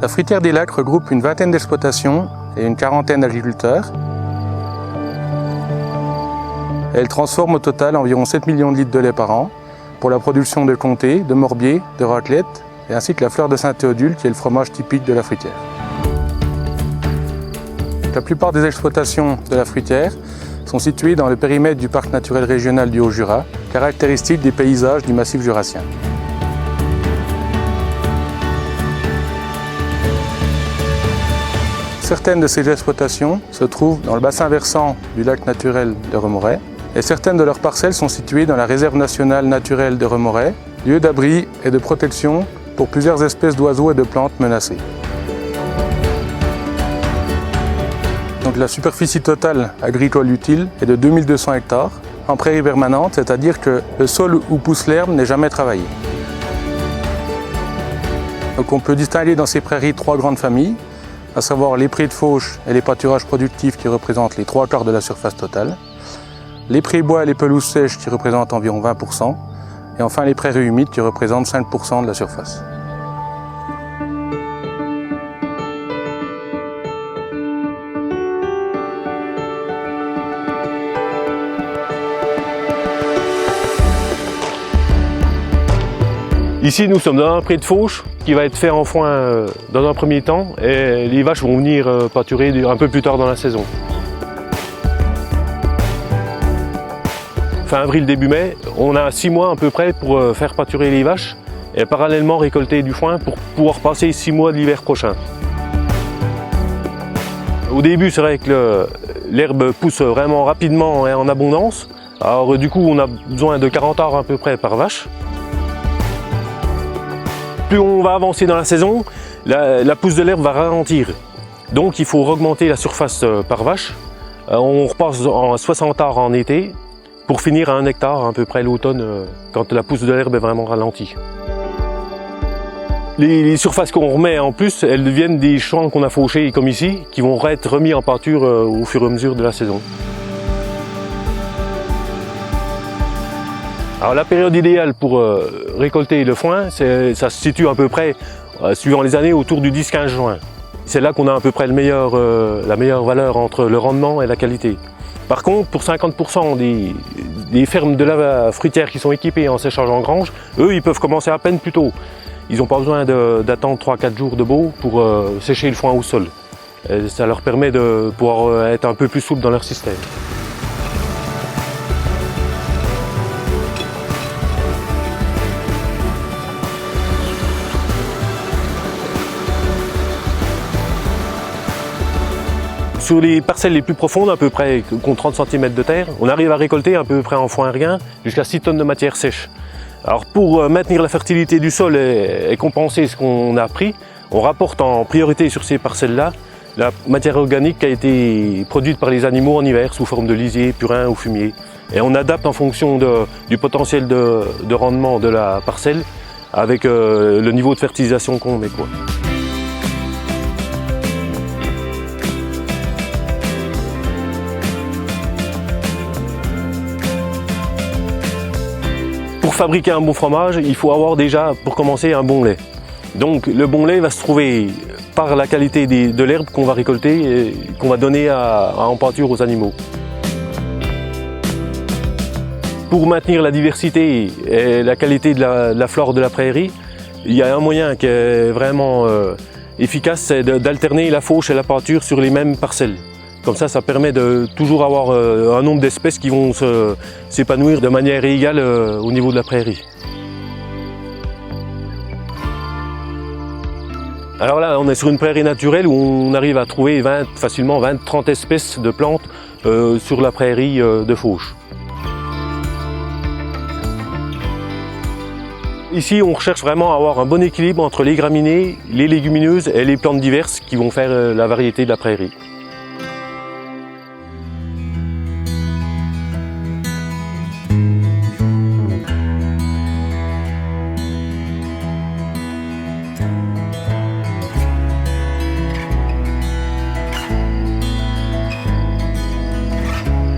La fruitière des Lacs regroupe une vingtaine d'exploitations et une quarantaine d'agriculteurs. Elle transforme au total environ 7 millions de litres de lait par an pour la production de comté, de morbier, de raclette et ainsi que la fleur de Saint-Théodule qui est le fromage typique de la fruitière. La plupart des exploitations de la fruitière sont situées dans le périmètre du parc naturel régional du Haut-Jura, caractéristique des paysages du massif jurassien. Certaines de ces exploitations se trouvent dans le bassin versant du lac naturel de Remoret et certaines de leurs parcelles sont situées dans la réserve nationale naturelle de Remoret, lieu d'abri et de protection pour plusieurs espèces d'oiseaux et de plantes menacées. Donc la superficie totale agricole utile est de 2200 hectares en prairie permanente, c'est-à-dire que le sol où pousse l'herbe n'est jamais travaillé. Donc on peut distinguer dans ces prairies trois grandes familles, à savoir les prés de fauche et les pâturages productifs qui représentent les 3/4 de la surface totale, les prés bois et les pelouses sèches qui représentent environ 20%, et enfin les prairies humides qui représentent 5% de la surface. Ici, nous sommes dans un pré de fauche qui va être fait en foin dans un premier temps et les vaches vont venir pâturer un peu plus tard dans la saison. Fin avril, début mai, on a 6 mois à peu près pour faire pâturer les vaches et parallèlement récolter du foin pour pouvoir passer 6 mois de l'hiver prochain. Au début, c'est vrai que l'herbe pousse vraiment rapidement et en abondance. Alors du coup, on a besoin de 40 arts à peu près par vache. Plus on va avancer dans la saison, la pousse de l'herbe va ralentir. Donc il faut augmenter la surface par vache. On repasse en 60 arts en été pour finir à 1 hectare à peu près l'automne quand la pousse de l'herbe est vraiment ralentie. Les surfaces qu'on remet en plus, elles deviennent des champs qu'on a fauchés comme ici, qui vont être remis en pâture au fur et à mesure de la saison. Alors la période idéale pour récolter le foin, ça se situe à peu près, suivant les années, autour du 10-15 juin. C'est là qu'on a à peu près la meilleure valeur entre le rendement et la qualité. Par contre, pour 50% des fermes de la fruitière qui sont équipées en séchage en grange, eux, ils peuvent commencer à peine plus tôt. Ils n'ont pas besoin d'attendre 3-4 jours de beau pour sécher le foin au sol. Et ça leur permet de pouvoir être un peu plus souple dans leur système. Sur les parcelles les plus profondes, à peu près qu'on 30 cm de terre, on arrive à récolter à peu près en foin rien jusqu'à 6 tonnes de matière sèche. Alors pour maintenir la fertilité du sol et compenser ce qu'on a pris, on rapporte en priorité sur ces parcelles-là la matière organique qui a été produite par les animaux en hiver sous forme de lisier, purin ou fumier. Et on adapte en fonction du potentiel de rendement de la parcelle avec le niveau de fertilisation qu'on met, quoi. Pour fabriquer un bon fromage, il faut avoir déjà, pour commencer, un bon lait. Donc le bon lait va se trouver par la qualité de l'herbe qu'on va récolter et qu'on va donner en pâture aux animaux. Pour maintenir la diversité et la qualité de la flore de la prairie, il y a un moyen qui est vraiment efficace, c'est d'alterner la fauche et la pâture sur les mêmes parcelles. Comme ça permet de toujours avoir un nombre d'espèces qui vont s'épanouir de manière égale au niveau de la prairie. Alors là, on est sur une prairie naturelle où on arrive à trouver facilement 20-30 espèces de plantes sur la prairie de fauche. Ici, on recherche vraiment à avoir un bon équilibre entre les graminées, les légumineuses et les plantes diverses qui vont faire la variété de la prairie.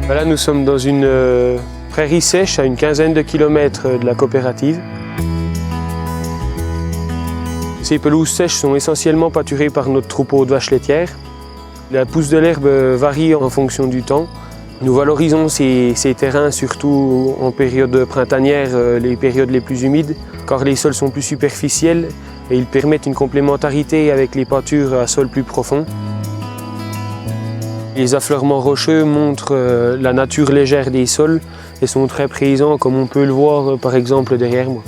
Là, nous sommes dans une prairie sèche à une quinzaine de kilomètres de la coopérative. Ces pelouses sèches sont essentiellement pâturées par notre troupeau de vaches laitières. La pousse de l'herbe varie en fonction du temps. Nous valorisons ces terrains surtout en période printanière, les périodes les plus humides, car les sols sont plus superficiels et ils permettent une complémentarité avec les pâtures à sol plus profond. Les affleurements rocheux montrent la nature légère des sols et sont très présents comme on peut le voir par exemple derrière moi.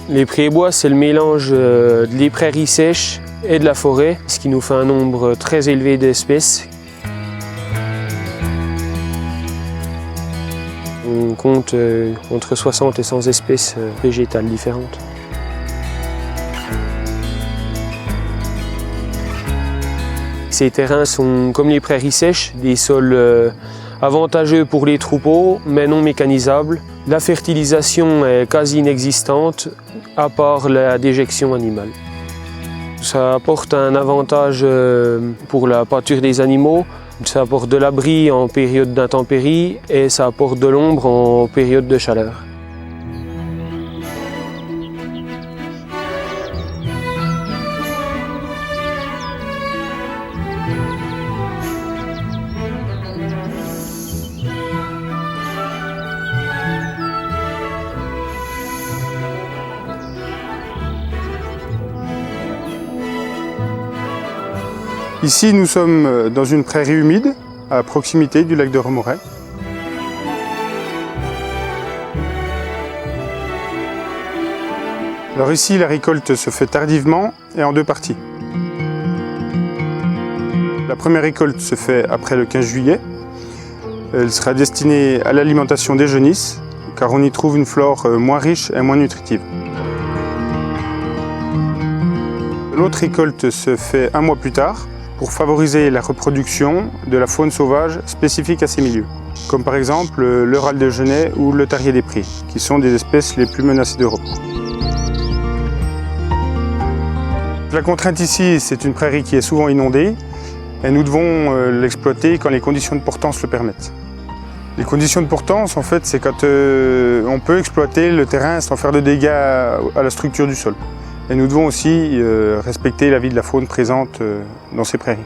Les prés et bois, c'est le mélange des prairies sèches et de la forêt, ce qui nous fait un nombre très élevé d'espèces. On compte entre 60 et 100 espèces végétales différentes. Ces terrains sont, comme les prairies sèches, des sols avantageux pour les troupeaux, mais non mécanisables. La fertilisation est quasi inexistante, à part la déjection animale. Ça apporte un avantage pour la pâture des animaux, ça apporte de l'abri en période d'intempéries et ça apporte de l'ombre en période de chaleur. Ici, nous sommes dans une prairie humide, à proximité du lac de Remoray. Alors ici, la récolte se fait tardivement et en deux parties. La première récolte se fait après le 15 juillet. Elle sera destinée à l'alimentation des jeunisses, car on y trouve une flore moins riche et moins nutritive. L'autre récolte se fait un mois plus tard, pour favoriser la reproduction de la faune sauvage spécifique à ces milieux, comme par exemple le râle de genêt ou le tarier des prés, qui sont des espèces les plus menacées d'Europe. La contrainte ici, c'est une prairie qui est souvent inondée, et nous devons l'exploiter quand les conditions de portance le permettent. Les conditions de portance, en fait, c'est quand on peut exploiter le terrain sans faire de dégâts à la structure du sol. Et nous devons aussi respecter la vie de la faune présente dans ces prairies.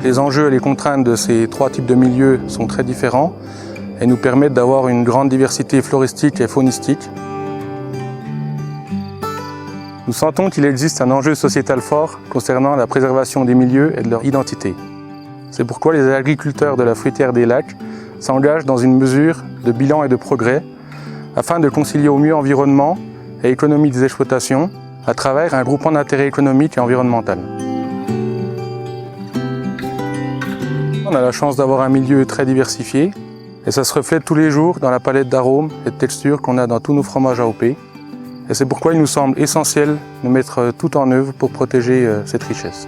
Les enjeux et les contraintes de ces trois types de milieux sont très différents et nous permettent d'avoir une grande diversité floristique et faunistique. Nous sentons qu'il existe un enjeu sociétal fort concernant la préservation des milieux et de leur identité. C'est pourquoi les agriculteurs de la fruitière des lacs s'engagent dans une mesure de bilan et de progrès afin de concilier au mieux environnement et économie des exploitations à travers un groupement d'intérêt économique et environnemental. On a la chance d'avoir un milieu très diversifié et ça se reflète tous les jours dans la palette d'arômes et de textures qu'on a dans tous nos fromages AOP. Et c'est pourquoi il nous semble essentiel de mettre tout en œuvre pour protéger cette richesse.